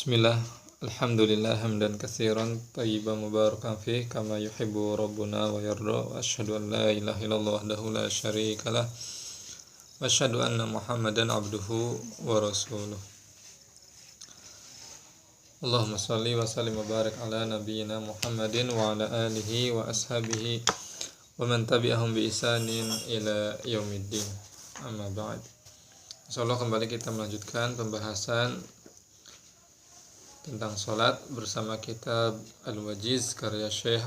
Bismillah, alhamdulillah hamdan katsiran thayyiban mubarakan fih kama yuhibbu rabbuna wa yarda wa asyhadu an la ilaha illallah wahdahu la syarikalah wa asyhadu anna Muhammadan abduhu wa rasuluh. Allahumma shalli wa sallim wa barik ala nabiyyina Muhammadin wa ala alihi wa ashabihi wa man tabi'ahum bi ihsanin ila yaumiddin. Amma ba'd. Insyaallah kembali kita melanjutkan pembahasan tentang sholat bersama kitab Al-Wajiz karya Syekh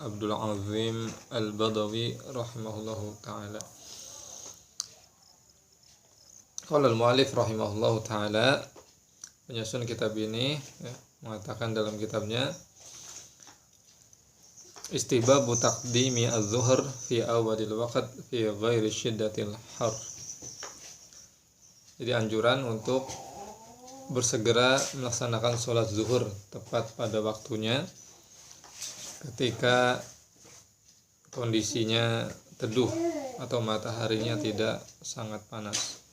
Abdul Azim Al-Badawi rahimahullahu ta'ala. Qala al-mu'allif rahimahullahu ta'ala, penyusun kitab ini mengatakan dalam kitabnya, istihbabu taqdimi az-zuhr fi awalil waqt fi ghairi syiddatil har. Jadi anjuran untuk bersegera melaksanakan sholat zuhur tepat pada waktunya ketika kondisinya teduh atau mataharinya tidak sangat panas.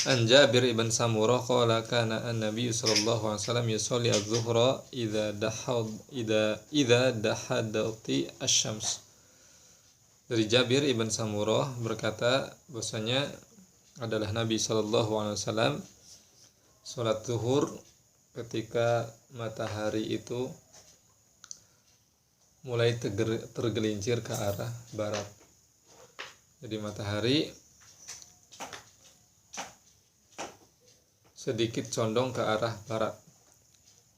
An Jabir ibn Samurah qala kana an-nabiy sallallahu alaihi wasallam yusalli az-zuhra idza dahadati asy-syams. Dari Jabir ibn Samurah berkata bahwasanya adalah Nabi sallallahu alaihi wasallam sholat zuhur ketika matahari itu mulai tergelincir ke arah barat. Jadi matahari sedikit condong ke arah barat.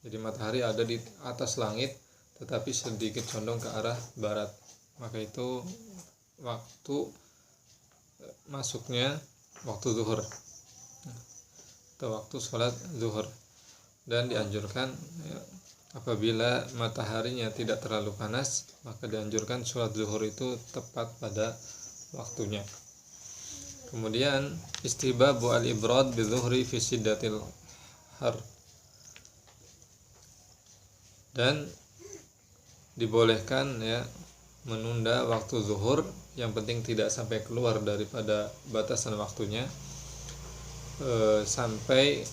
Jadi matahari ada di atas langit tetapi sedikit condong ke arah barat. Maka itu waktu masuknya waktu zuhur atau waktu sholat zuhur, dan dianjurkan apabila mataharinya tidak terlalu panas maka dianjurkan sholat zuhur itu tepat pada waktunya. Kemudian istihbabu al-ibrad bi zuhri fi shiddatil har, dan dibolehkan menunda waktu zuhur, yang penting tidak sampai keluar daripada batasan waktunya, sampai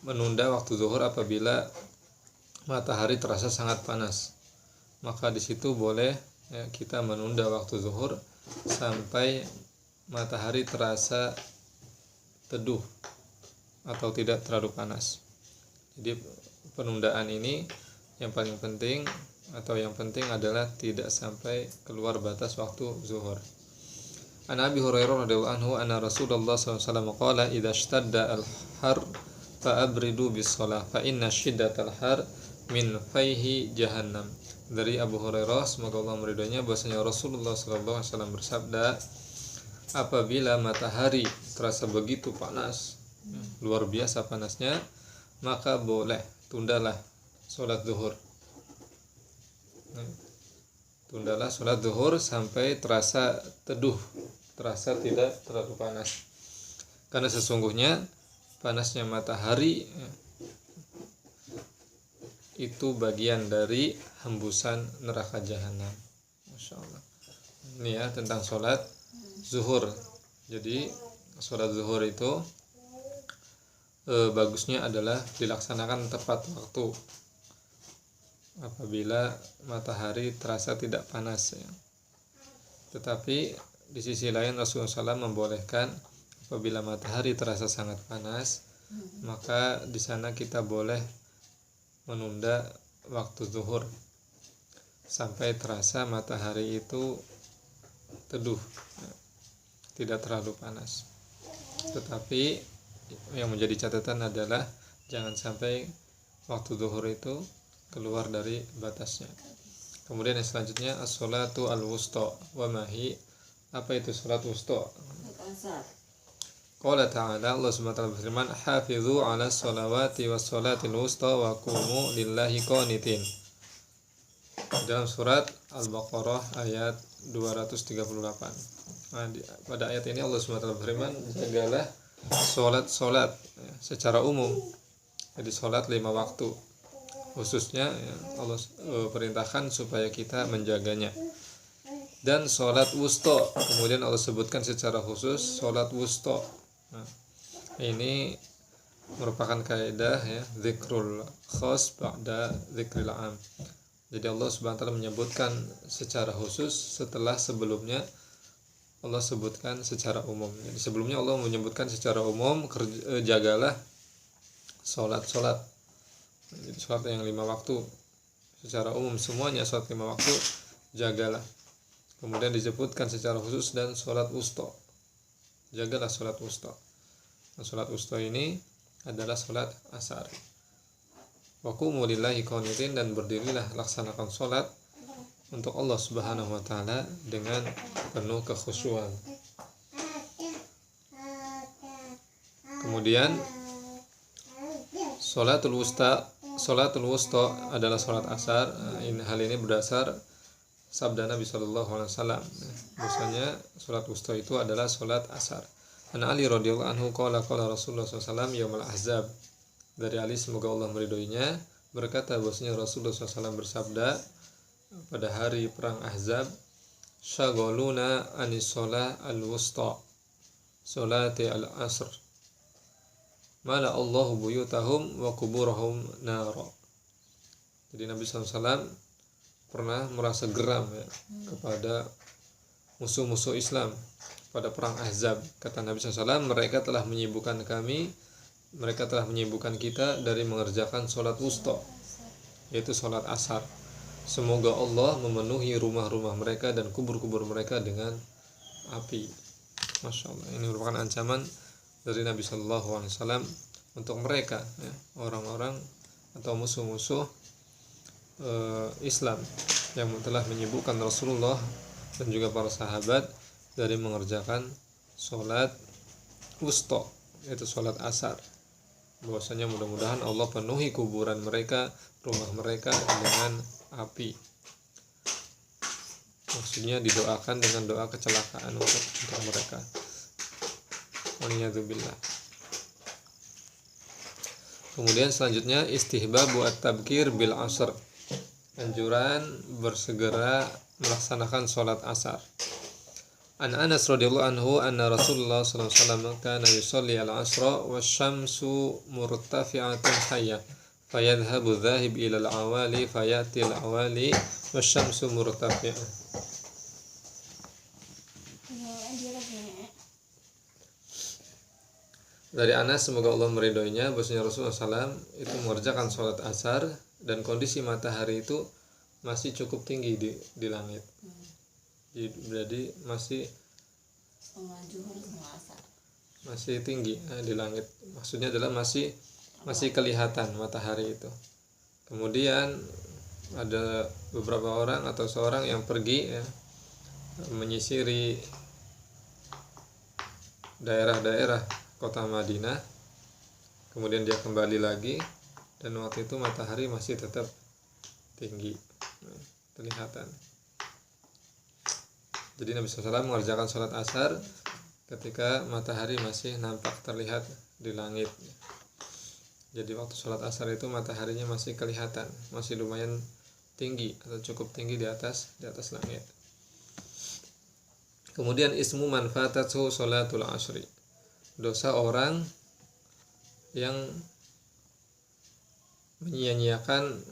menunda waktu zuhur apabila matahari terasa sangat panas. Maka di situ boleh kita menunda waktu zuhur sampai matahari terasa teduh atau tidak terlalu panas. Jadi penundaan ini yang paling penting, atau yang penting adalah tidak sampai keluar batas waktu zuhur. An Abi Hurairah radhiyallahu anhu anna Rasulullah sallallahu alaihi wasallam qala idza ishtadda al-har fa abridu bis-shalah fa inna shiddatal har min fayhi jahannam. Dari Abu Hurairah, semoga Allah meridhoinya, bahwasanya Rasulullah sallallahu alaihi wasallam bersabda, apabila matahari terasa begitu panas, luar biasa panasnya, maka boleh tundalah sholat zuhur. Tundalah sholat zuhur sampai terasa teduh, terasa tidak terlalu panas. Karena sesungguhnya panasnya matahari itu bagian dari hembusan neraka jahanam. Masya Allah. Ini tentang sholat zuhur. Jadi sholat zuhur itu bagusnya adalah dilaksanakan tepat waktu apabila matahari terasa tidak panas Tetapi di sisi lain Rasulullah SAW membolehkan apabila matahari terasa sangat panas, maka di sana kita boleh menunda waktu zuhur sampai terasa matahari itu teduh, tidak terlalu panas. Tetapi yang menjadi catatan adalah jangan sampai waktu zuhur itu keluar dari batasnya. Kemudian yang selanjutnya as-sholatu al-wusta wa mahi. Apa itu salat wusta? Qala ta'ala, Allah Subhanahu wa ta'ala berfirman, hafizu 'ala sholawati was sholatil wusta wa qumu lillahi qanitin. Dalam surat Al-Baqarah ayat 238. Pada ayat ini Allah Subhanahu wa ta'ala berfirman, jagalah salat secara umum. Jadi salat 5 waktu. Khususnya Allah perintahkan supaya kita menjaganya. Dan sholat wusta, kemudian Allah sebutkan secara khusus sholat wusta. Ini merupakan kaidah ya, zikrul khas ba'da zikril 'am. Jadi Allah Subhanahu wa taala menyebutkan secara khusus setelah sebelumnya Allah sebutkan secara umum. Jadi sebelumnya Allah menyebutkan secara umum jagalah salat. Jadi salat yang 5 waktu secara umum, semuanya salat 5 waktu jagalah. Kemudian disebutkan secara khusus dan salat wusta. Jagalah salat wusta. Nah, salat wusta ini adalah salat asar. Wa qumu lillahi qanitin, dan berdirilah laksanakan salat untuk Allah Subhanahu wa taala dengan penuh kekhusyuan. Kemudian salatul wusta adalah salat asar. Hal ini berdasar sabda Nabi sallallahu alaihi wasallam. Maksudnya salat wusta itu adalah salat asar. An Ali radhiyallahu anhu qala Rasulullah sallallahu alaihi wasallam yaumul ahzab. Dari Ali, semoga Allah meridhoinya, berkata bahwasanya Rasulullah SAW bersabda pada hari perang Ahzab, syaghaluna anis shalah al-wusta salati al-asr mala Allahu buyutahum wa kuburahum nara. Jadi Nabi SAW pernah merasa geram ya, kepada musuh-musuh Islam pada perang Ahzab. Kata Nabi SAW, mereka telah menyibukkan kita dari mengerjakan sholat wusta, yaitu sholat asar. Semoga Allah memenuhi rumah-rumah mereka dan kubur-kubur mereka dengan api. Masya Allah, ini merupakan ancaman dari Nabi SAW untuk mereka ya, orang-orang atau musuh-musuh Islam yang telah menyibukkan Rasulullah dan juga para sahabat dari mengerjakan sholat wusta, yaitu sholat asar. Bahwasanya mudah-mudahan Allah penuhi kuburan mereka, rumah mereka dengan api. Maksudnya didoakan dengan doa kecelakaan untuk mereka. Waliyadzubillah. Kemudian selanjutnya istihbabu at-tabkir bil asr. Anjuran bersegera melaksanakan sholat asar. An Anas radhiyallahu anhu anna Rasulullah sallallahu alaihi wasallam kana yusalli al-'asra wasyamsu murtafi'atun hayya fayadhhabu dhahib ila al-awali fayati al-awali wasyamsu murtafi'ah. Dari Anas, semoga Allah meridhoinya, bahwasanya Rasulullah SAW itu mengerjakan sholat asar dan kondisi matahari itu masih cukup tinggi di langit. Jadi masih tinggi di langit. Maksudnya adalah masih kelihatan matahari itu. Kemudian ada beberapa orang atau seorang yang pergi ya, menyisiri daerah-daerah kota Madinah. Kemudian dia kembali lagi, dan waktu itu matahari masih tetap tinggi kelihatan. Jadi Nabi SAW mengerjakan sholat asar ketika matahari masih nampak terlihat di langit. Jadi waktu sholat asar itu mataharinya masih kelihatan, masih lumayan tinggi atau cukup tinggi di atas langit. Kemudian ismu manfaatatu sholatul asri. Dosa orang yang menyia-nyiakan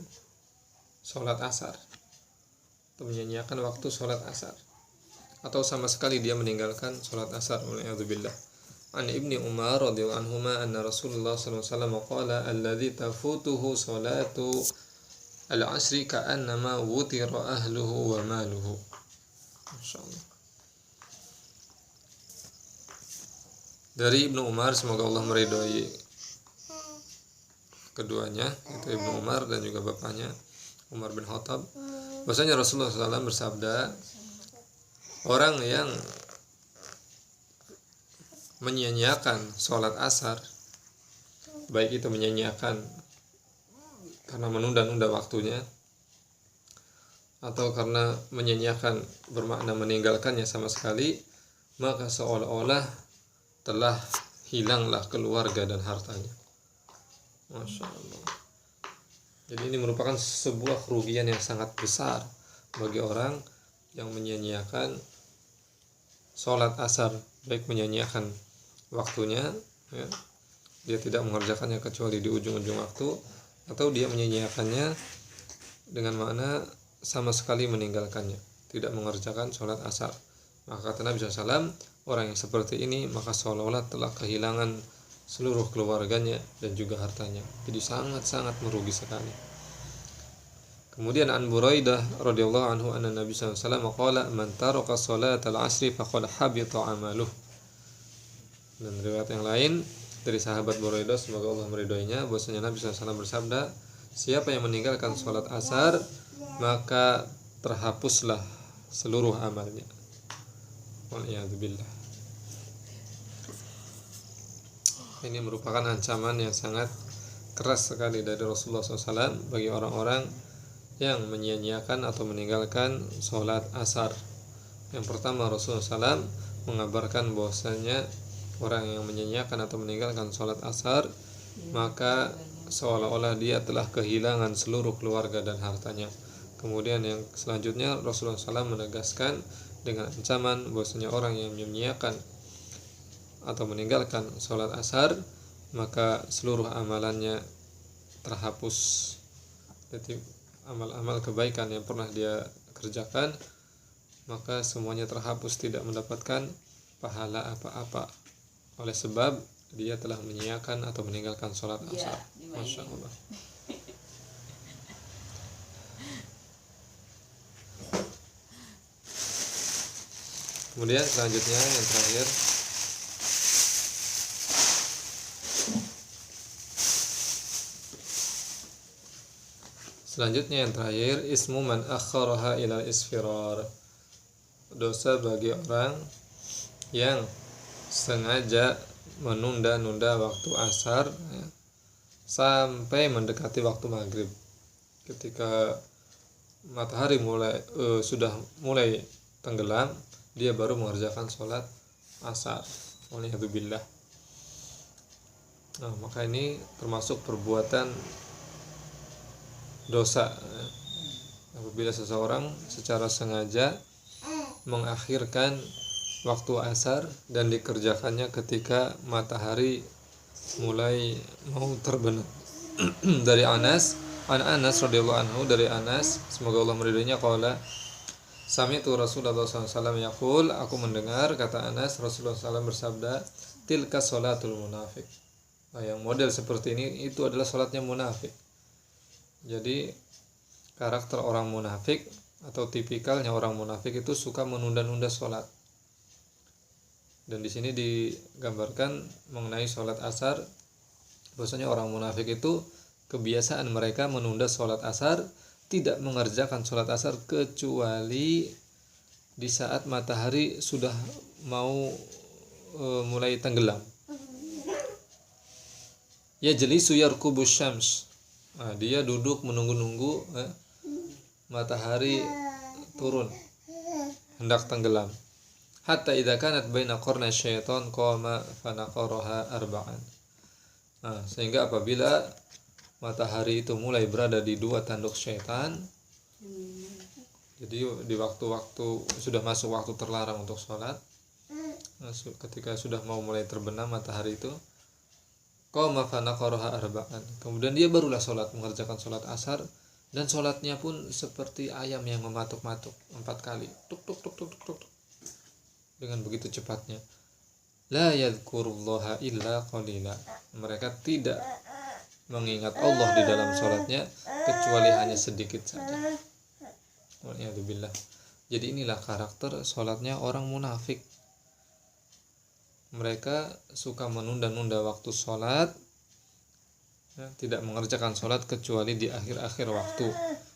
sholat asar atau menyia-nyiakan waktu sholat asar, atau sama sekali dia meninggalkan sholat asar. Waliyadzubillah. An Ibni Umar radhiyallahu anhuma anna Rasulullah sallallahu alaihi wasallam qala alladzi tafutuhu salatu al-'asri ka'annama wutira ahluhu wa maluhu. Masyaallah. Dari Ibnu Umar, semoga Allah meridhoi keduanya, itu Ibnu Umar dan juga bapaknya Umar bin Khattab, bahwasanya Rasulullah SAW bersabda, orang yang menyia-nyiakan sholat asar, baik itu menyia-nyiakan karena menunda-nunda waktunya atau karena menyia-nyiakan bermakna meninggalkannya sama sekali, maka seolah-olah telah hilanglah keluarga dan hartanya. Masya Allah. Jadi ini merupakan sebuah kerugian yang sangat besar bagi orang yang menyia-nyiakan sholat asar, baik menyia-nyiakan waktunya ya, dia tidak mengerjakannya kecuali di ujung-ujung waktu, atau dia menyia-nyiakannya dengan makna sama sekali meninggalkannya, tidak mengerjakan sholat asar. Maka kata Nabi SAW, orang yang seperti ini maka seolah-olah telah kehilangan seluruh keluarganya dan juga hartanya. Jadi sangat-sangat merugi sekali. Kemudian an Buraidah radhiyallahu anhu anna Nabi SAW qala man taraka salatal asri faqad habita amaluh. Dan riwayat yang lain dari sahabat Buraidah, semoga Allah meridhoinya, bahwasanya Nabi SAW bersabda, siapa yang meninggalkan salat asar maka terhapuslah seluruh amalnya. Waliyadzubillah. Ini merupakan ancaman yang sangat keras sekali dari Rasulullah SAW bagi orang-orang yang menyia-nyiakan atau meninggalkan sholat asar. Yang pertama, Rasulullah SAW mengabarkan bahwasanya orang yang menyia-nyiakan atau meninggalkan sholat asar maka seolah-olah dia telah kehilangan seluruh keluarga dan hartanya. Kemudian yang selanjutnya, Rasulullah SAW menegaskan dengan ancaman bahwasanya orang yang menyia-nyiakan atau meninggalkan sholat asar maka seluruh amalannya terhapus. Jadi amal-amal kebaikan yang pernah dia kerjakan maka semuanya terhapus, tidak mendapatkan pahala apa-apa oleh sebab dia telah menyia-nyiakan atau meninggalkan sholat asar. Masya Allah. Kemudian selanjutnya yang terakhir, ismu man akharaha ila isfirar. Dosa bagi orang yang sengaja menunda-nunda waktu asar sampai mendekati waktu maghrib. Ketika matahari sudah mulai tenggelam, dia baru mengerjakan sholat asar. Waliyadzubillah. Nah, maka ini termasuk perbuatan dosa apabila seseorang secara sengaja mengakhirkan waktu asar dan dikerjakannya ketika matahari mulai mau terbenam. Dari Anas radhiyallahu anhu, dari Anas, semoga Allah meridhoinya, qala sami'tu Rasulullah SAW yaqul, aku mendengar, kata Anas, Rasulullah SAW bersabda, tilka sholatul munafik. Nah, yang model seperti ini itu adalah sholatnya munafik. Jadi karakter orang munafik atau tipikalnya orang munafik itu suka menunda-nunda sholat. Dan di sini digambarkan mengenai sholat asar, bahwasanya orang munafik itu kebiasaan mereka menunda sholat asar, tidak mengerjakan sholat asar kecuali di saat matahari sudah mau mulai tenggelam. Ya jelisu yarkubus syams. Nah, dia duduk menunggu-nunggu matahari turun hendak tenggelam. Hatta idza kanat baina qarna syaitan qama fanaqaraha arba'an. Nah, sehingga apabila matahari itu mulai berada di dua tanduk syaitan, jadi di waktu-waktu sudah masuk waktu terlarang untuk sholat, ketika sudah mau mulai terbenam matahari itu, qama fanaqaraha arba'an. Kemudian dia barulah sholat, mengerjakan sholat asar, dan sholatnya pun seperti ayam yang mematuk-matuk 4 kali, tuk tuk tuk tuk tuk, dengan begitu cepatnya. La yadhkurullaha illa qalila. Mereka tidak mengingat Allah di dalam sholatnya kecuali hanya sedikit saja. Waliyadzubillah. Jadi inilah karakter sholatnya orang munafik. Mereka suka menunda-nunda waktu sholat, tidak mengerjakan sholat kecuali di akhir-akhir waktu.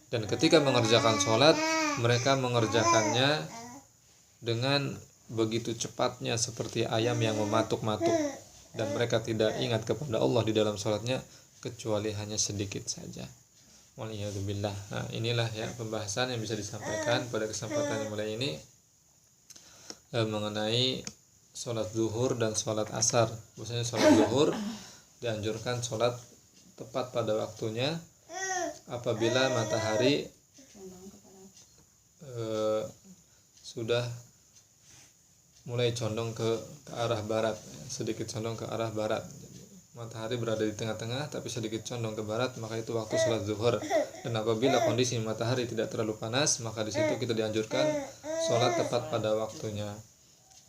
Dan ketika mengerjakan sholat, mereka mengerjakannya dengan begitu cepatnya seperti ayam yang mematuk-matuk. Dan mereka tidak ingat kepada Allah di dalam sholatnya kecuali hanya sedikit saja. Waliyadzubillah. Nah, inilah ya pembahasan yang bisa disampaikan pada kesempatan yang mulai ini mengenai sholat zuhur dan sholat asar. Maksudnya sholat zuhur dianjurkan sholat tepat pada waktunya apabila matahari sudah mulai condong ke arah barat, sedikit condong ke arah barat. matahari berada di tengah-tengah tapi sedikit condong ke barat, maka itu waktu sholat zuhur. Dan apabila kondisi matahari tidak terlalu panas, maka di situ kita dianjurkan sholat tepat pada waktunya.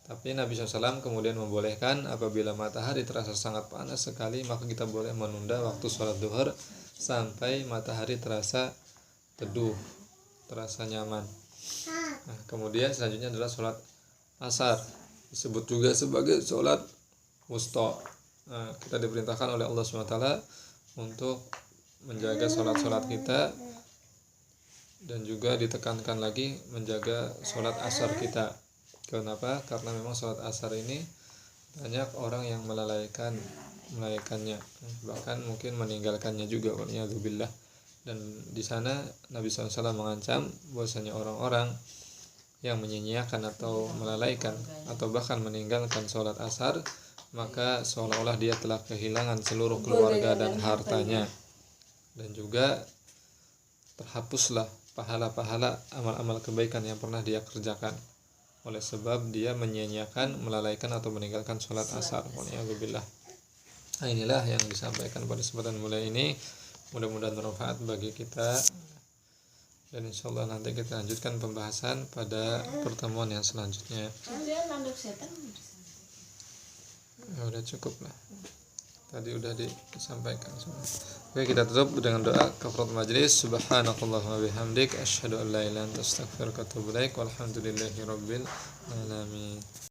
Tapi Nabi SAW kemudian membolehkan apabila matahari terasa sangat panas sekali, maka kita boleh menunda waktu sholat zuhur sampai matahari terasa teduh, terasa nyaman. Nah, kemudian selanjutnya adalah sholat asar, disebut juga sebagai sholat wusta. Nah, kita diperintahkan oleh Allah SWT untuk menjaga sholat-sholat kita, dan juga ditekankan lagi menjaga sholat asar kita. Kenapa? Karena memang sholat asar ini banyak orang yang melalaikannya, bahkan mungkin meninggalkannya juga, waliyadzubillah. Dan di sana Nabi SAW mengancam bahwasanya orang-orang yang menyia-nyiakan atau melalaikan atau bahkan meninggalkan sholat asar, maka seolah-olah dia telah kehilangan seluruh keluarga dan hartanya, dan juga terhapuslah pahala-pahala amal-amal kebaikan yang pernah dia kerjakan oleh sebab dia menyia-nyiakan, melalaikan atau meninggalkan sholat asar. Waliyadzubillah. Nah, inilah yang disampaikan pada kesempatan mulai ini, mudah-mudahan bermanfaat bagi kita, dan insyaallah nanti kita lanjutkan pembahasan pada pertemuan yang selanjutnya. Ya, udah cukup lah, tadi udah disampaikan semua. Oke, kita tutup dengan doa kafaratul majlis. Subhanakallahumma bihamdik asyhadu an la ilaha illa anta astaghfiruka wa atubu ilaik. Walhamdulillahirabbil alamin.